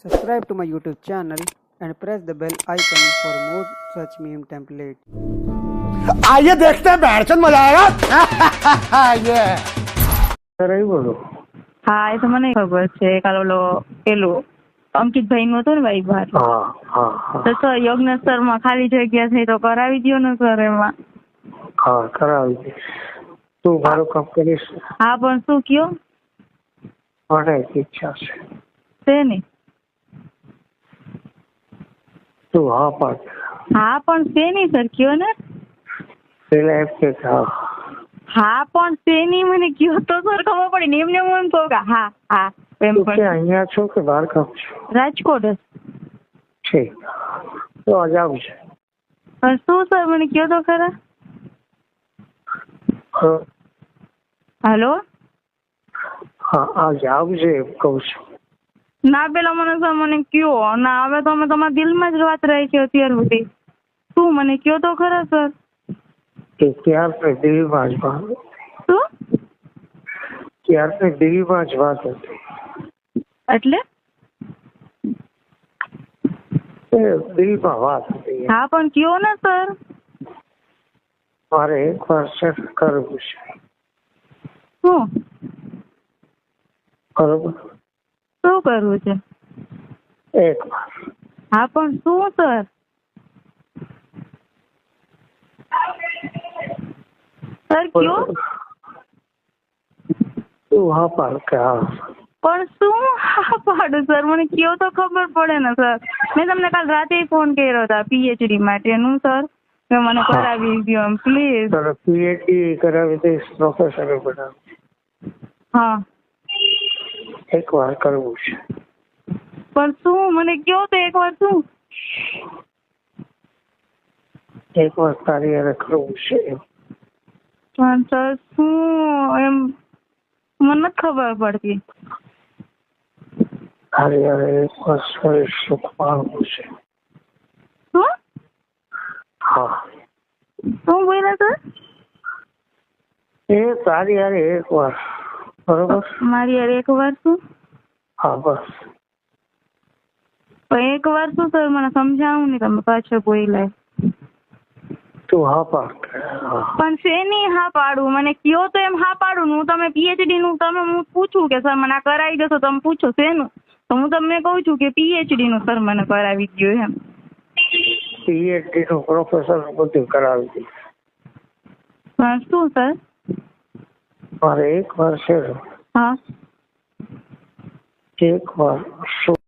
Subscribe to my YouTube channel and press the bell icon for more such meme templates. आइए देखते हैं बैठचंद मजा आएगा ये रही बोलो હા એ તો મને ખબર છે. કાલ ઓલો પેલું અંકિતભાઈ નું હતું ને ભાઈ બહાર हाँ हाँ हाँ તો સર યોગનેશ્વર માં ખાલી જગ્યા થઈ તો કરાવી દો ને સર એમાં. हाँ કરાવી દે તું મારું કામ કરીશ હા પણ શું કયો મને ઈચ્છા છે છે ને. તું હા પાડ હા પણ છે નહીં સર કયો ને. પેલા એમ કે હા હા પણ છે નહીં મને કયો તો સર ખબર પડી ને એમને હું એમ કહું કે હા હા એમ તું કે પણ અહીંયા છો કે બહાર કામ છો રાજકોટ જ. છે તો આજ આવશે પણ શું સર મને કયો તો ખરા. હેલો હા આજ આવજે એમ કહું છું ના પેલા મને સર મને કયો ના હવે તો અમે તમારા દિલમાં જ વાત રાખી અત્યાર સુધી. શું મને કયો તો ખરા સર. કે ક્યારથી દિલ્હીમાં જ વાત શું ક્યારથી દિલ્હીમાં જ વાત હતી એટલે એ દિલ્હીમાં વાત હતી હા પણ કયો ને સર. મારે એક વાર સેટ કરવું છે શું બરોબર શું કરવું છે. એક વાર હા પણ શું સર. સર કયો તું હા પાડ કે હા પણ શું હા પાડું સર મને કયો તો ખબર પડે ને સર. મેં તમને કાલ રાતે ફોન કર્યો હતા પીએચડી માટેનું સર કે મને કરાવી દો એમ પ્લીઝ. તારે પીએચડી કરાવી દઈશ પ્રોફેસર બનાવી હા એક વાર કરવું છે પણ શું મને કયો તો એક વાર શું. એક વાર તારી હારે કરવું છે એમ. પણ સર શું એમ મને નથી ખબર પડતી. તારી હારે એક વાર શરીર સુખ પામવું છે શું હા શું બોલ્યા સર. એ તારી હારે એક વાર બરોબર મારી યાર એક વાર શું હા બસ પણ એક વાર શું સર મને સમજાવું નહીં તમે પાછો બોલ્યા. તું હા પાડ કે હા પણ શેની હા પાડું મને કયો તો એમ હા પાડું ને હું તમે પીએચડી નું તમે હું પૂછું કે સર મને આ કરાવી દેશો તમે પૂછો શેનું તો હું તમને કહું છું કે પીએચડી નું સર મને કરાવી દો એમ. પીએચડી નું પ્રોફેસર બધું કરાવી દઈશ પણ શું સર. મારે એક વાર છે હા એક વાર શું